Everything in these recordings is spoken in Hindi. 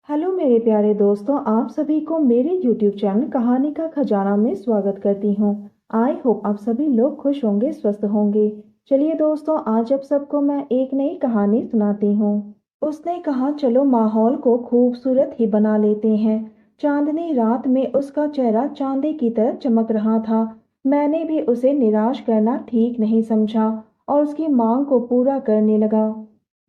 हेलो मेरे प्यारे दोस्तों, आप सभी को मेरे YouTube चैनल कहानी का खजाना में स्वागत करती हूँ। आई होप आप सभी लोग खुश होंगे, स्वस्थ होंगे। चलिए दोस्तों, आज आप सबको मैं एक नई कहानी सुनाती हूँ। उसने कहा, चलो माहौल को खूबसूरत ही बना लेते हैं। चांदनी रात में उसका चेहरा चांदी की तरह चमक रहा था। मैंने भी उसे निराश करना ठीक नहीं समझा और उसकी मांग को पूरा करने लगा।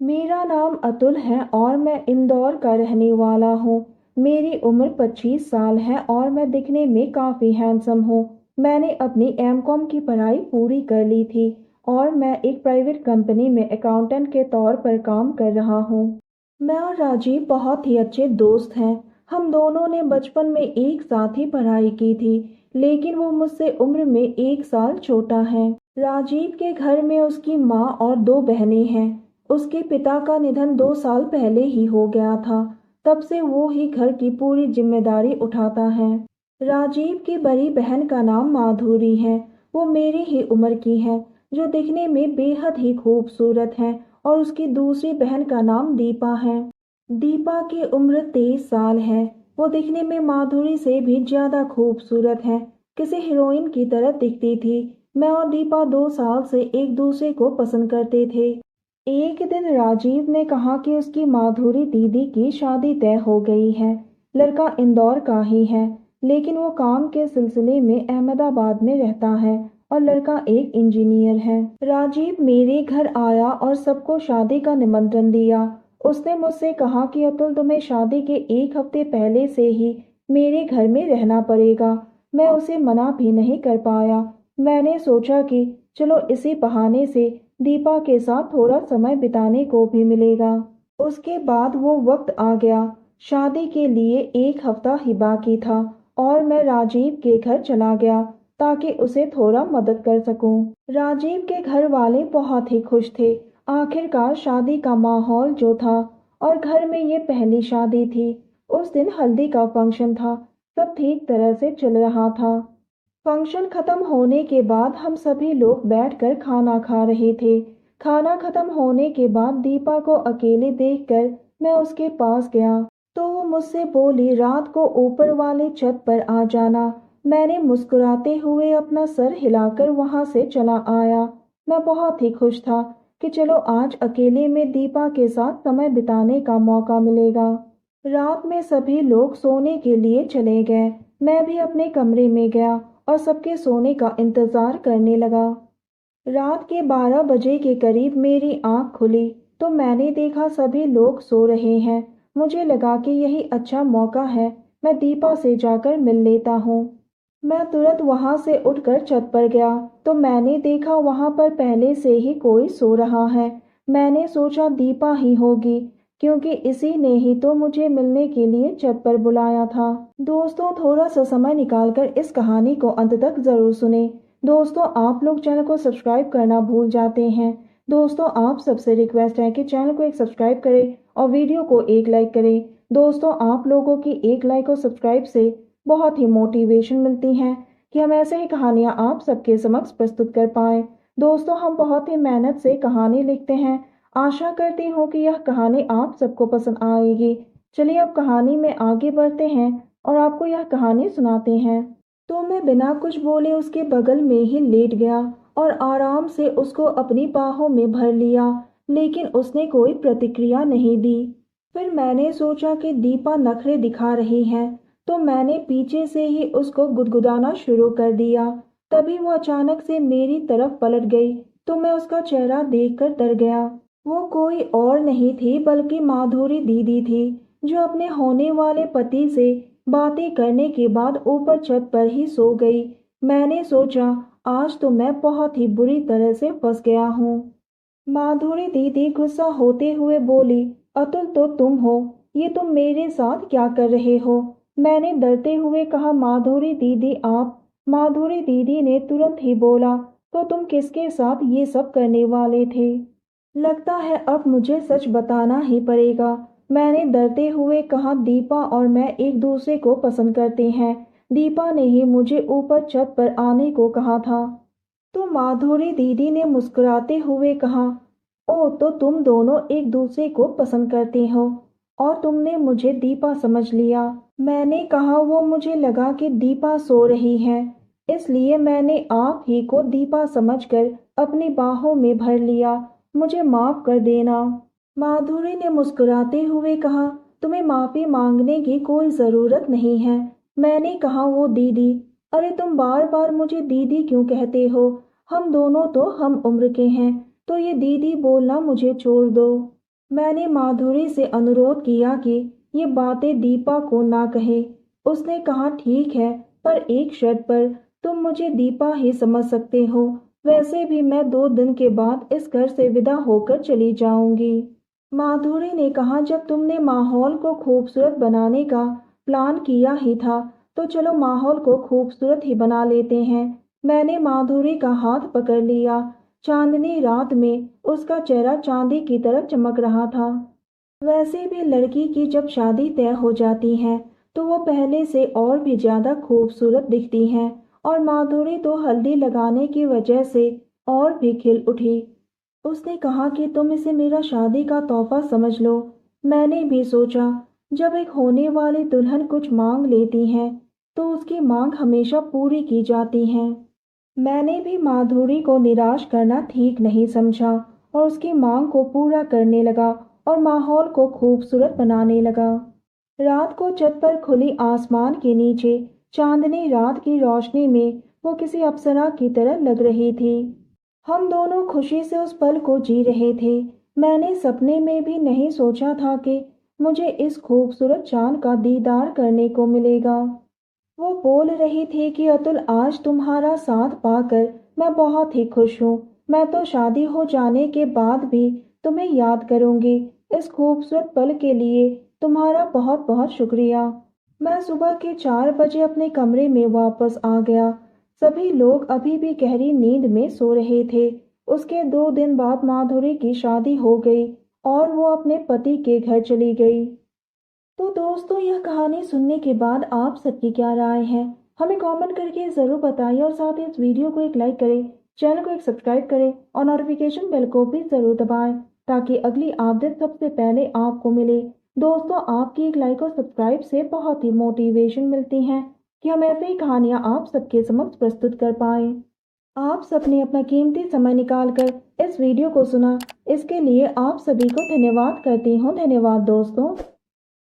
मेरा नाम अतुल है और मैं इंदौर का रहने वाला हूँ। मेरी उम्र 25 साल है और मैं दिखने में काफ़ी हैंडसम हूँ। मैंने अपनी एमकॉम की पढ़ाई पूरी कर ली थी और मैं एक प्राइवेट कंपनी में अकाउंटेंट के तौर पर काम कर रहा हूँ। मैं और राजीव बहुत ही अच्छे दोस्त हैं। हम दोनों ने बचपन में एक साथ ही पढ़ाई की थी, लेकिन वो मुझसे उम्र में 1 साल छोटा है। राजीव के घर में उसकी माँ और 2 बहनें हैं। उसके पिता का निधन 2 साल पहले ही हो गया था। तब से वो ही घर की पूरी जिम्मेदारी उठाता है। राजीव की बड़ी बहन का नाम माधुरी है। वो मेरी ही उम्र की है, जो दिखने में बेहद ही खूबसूरत है। और उसकी दूसरी बहन का नाम दीपा है। दीपा की उम्र 23 साल है। वो दिखने में माधुरी से भी ज्यादा खूबसूरत है। किसी हीरोइन की तरह दिखती थी। मैं और दीपा 2 साल से एक दूसरे को पसंद करते थे। एक दिन राजीव ने कहा कि उसकी माधुरी दीदी की शादी तय हो गई है। लड़का इंदौर का ही है, लेकिन वो काम के सिलसिले में अहमदाबाद में रहता है और लड़का एक इंजीनियर है। राजीव मेरे घर आया और सबको शादी का निमंत्रण दिया। उसने मुझसे कहा कि अतुल, तुम्हें शादी के एक हफ्ते पहले से ही मेरे घर में रहना पड़ेगा। मैं उसे मना भी नहीं कर पाया। मैंने सोचा कि चलो इसी बहाने से दीपा के साथ थोड़ा समय बिताने को भी मिलेगा। उसके बाद वो वक्त आ गया। शादी के लिए एक हफ्ता ही बाकी था और मैं राजीव के घर चला गया ताकि उसे थोड़ा मदद कर सकूं। राजीव के घर वाले बहुत ही खुश थे। आखिरकार शादी का माहौल जो था, और घर में ये पहली शादी थी। उस दिन हल्दी का फंक्शन था। सब ठीक तरह से चल रहा था। फंक्शन खत्म होने के बाद हम सभी लोग बैठकर खाना खा रहे थे। खाना खत्म होने के बाद दीपा को अकेले देखकर मैं उसके पास गया, तो वो मुझसे बोली, रात को ऊपर वाले छत पर आ जाना। मैंने मुस्कुराते हुए अपना सर हिलाकर वहां से चला आया। मैं बहुत ही खुश था कि चलो आज अकेले में दीपा के साथ समय बिताने का मौका मिलेगा। रात में सभी लोग सोने के लिए चले गए। मैं भी अपने कमरे में गया और सबके सोने का इंतजार करने लगा। रात के 12 बजे के करीब मेरी आंख खुली तो मैंने देखा सभी लोग सो रहे हैं। मुझे लगा कि यही अच्छा मौका है, मैं दीपा से जाकर मिल लेता हूँ। मैं तुरंत वहां से उठकर छत पर गया तो मैंने देखा वहां पर पहले से ही कोई सो रहा है। मैंने सोचा दीपा ही होगी, क्योंकि इसी ने ही तो मुझे मिलने के लिए छत पर बुलाया था। दोस्तों, थोड़ा सा समय निकालकर इस कहानी को अंत तक जरूर सुने। दोस्तों, आप लोग चैनल को सब्सक्राइब करना भूल जाते हैं। दोस्तों, आप सबसे रिक्वेस्ट है कि चैनल को एक सब्सक्राइब करें और वीडियो को एक लाइक करें। दोस्तों, आप लोगों की एक लाइक और सब्सक्राइब से बहुत ही मोटिवेशन मिलती हैं कि हम ऐसे ही कहानियाँ आप सबके समक्ष प्रस्तुत कर पाएं। दोस्तों, हम बहुत ही मेहनत से कहानी लिखते हैं। आशा करती हूँ कि यह कहानी आप सबको पसंद आएगी। चलिए अब कहानी में आगे बढ़ते हैं और आपको यह कहानी सुनाते हैं। तो मैं बिना कुछ बोले उसके बगल में ही लेट गया और आराम से उसको अपनी बाहों में भर लिया, लेकिन उसने कोई प्रतिक्रिया नहीं दी। फिर मैंने सोचा कि दीपा नखरे दिखा रही है, तो मैंने पीछे से ही उसको गुदगुदाना शुरू कर दिया। तभी वो अचानक से मेरी तरफ पलट गई तो मैं उसका चेहरा देखकर डर गया। वो कोई और नहीं थी बल्कि माधुरी दीदी थी, जो अपने होने वाले पति से बातें करने के बाद ऊपर छत पर ही सो गई। मैंने सोचा आज तो मैं बहुत ही बुरी तरह से फंस गया हूँ। माधुरी दीदी गुस्सा होते हुए बोली, अतुल तो तुम हो, ये तुम मेरे साथ क्या कर रहे हो? मैंने डरते हुए कहा, माधुरी दीदी आप। माधुरी दीदी ने तुरंत ही बोला, तो तुम किसके साथ ये सब करने वाले थे? लगता है अब मुझे सच बताना ही पड़ेगा। मैंने डरते हुए कहा, दीपा और मैं एक दूसरे को पसंद करते हैं। दीपा ने ही मुझे ऊपर छत पर आने को कहा था। तो माधुरी दीदी ने मुस्कुराते हुए कहा, ओ तो तुम दोनों एक दूसरे को पसंद करते हो। और तुमने मुझे दीपा समझ लिया। मैंने कहा वो मुझे लगा कि दीपा सो रही है, इसलिए मैंने आप ही को दीपा समझकर अपनी बाहों में भर लिया। मुझे माफ कर देना। माधुरी ने मुस्कुराते हुए कहा, तुम्हें माफी मांगने की कोई जरूरत नहीं है। मैंने कहा वो दीदी। अरे तुम बार बार मुझे दीदी क्यों कहते हो? हम दोनों तो हम उम्र के हैं, तो ये दीदी बोलना मुझे छोड़ दो। मैंने माधुरी से अनुरोध किया कि ये बातें दीपा को ना कहे। उसने कहा ठीक है, पर एक शर्त पर। तुम मुझे दीपा ही समझ सकते हो। वैसे भी मैं 2 दिन के बाद इस घर से विदा होकर चली जाऊंगी। माधुरी ने कहा, जब तुमने माहौल को खूबसूरत बनाने का प्लान किया ही था, तो चलो माहौल को खूबसूरत ही बना लेते हैं। मैंने माधुरी का हाथ पकड़ लिया। चांदनी रात में उसका चेहरा चांदी की तरह चमक रहा था। वैसे भी लड़की की जब शादी तय हो जाती है तो वो पहले से और भी ज्यादा खूबसूरत दिखती हैं, और माधुरी तो हल्दी लगाने की वजह से और भी खिल उठी। उसने कहा कि तुम इसे मेरा शादी का तोहफा समझ लो। मैंने भी सोचा, जब एक होने वाली दुल्हन कुछ मांग लेती है तो उसकी मांग हमेशा पूरी की जाती है। मैंने भी माधुरी को निराश करना ठीक नहीं समझा और उसकी मांग को पूरा करने लगा और माहौल को खूबसूरत बनाने लगा। रात को छत पर खुली आसमान के नीचे चांदनी रात की रोशनी में वो किसी अप्सरा की तरह लग रही थी। हम दोनों खुशी से उस पल को जी रहे थे। मैंने सपने में भी नहीं सोचा था कि मुझे इस खूबसूरत चांद का दीदार करने को मिलेगा। वो बोल रही थी कि अतुल, आज तुम्हारा साथ पाकर मैं बहुत ही खुश हूँ। मैं तो शादी हो जाने के बाद भी तुम्हें याद करूंगी। इस खूबसूरत पल के लिए तुम्हारा बहुत बहुत शुक्रिया। मैं सुबह के 4 बजे अपने कमरे में वापस आ गया। सभी लोग अभी भी गहरी नींद में सो रहे थे। उसके 2 दिन बाद माधुरी की शादी हो गई और वो अपने पति के घर चली गई। तो दोस्तों, यह कहानी सुनने के बाद आप सबकी क्या राय है, हमें कमेंट करके ज़रूर बताइए और साथ ही इस वीडियो को एक लाइक करें, चैनल को एक सब्सक्राइब करें और नोटिफिकेशन बेल को भी ज़रूर दबाएं ताकि अगली अपडेट सबसे पहले आपको मिले। दोस्तों, आपकी एक लाइक और सब्सक्राइब से बहुत ही मोटिवेशन मिलती है कि हम ऐसे ही कहानियाँ आप सबके समक्ष प्रस्तुत कर पाएं। आप सबने अपना कीमती समय निकालकर इस वीडियो को सुना, इसके लिए आप सभी को धन्यवाद करती हूँ। धन्यवाद दोस्तों।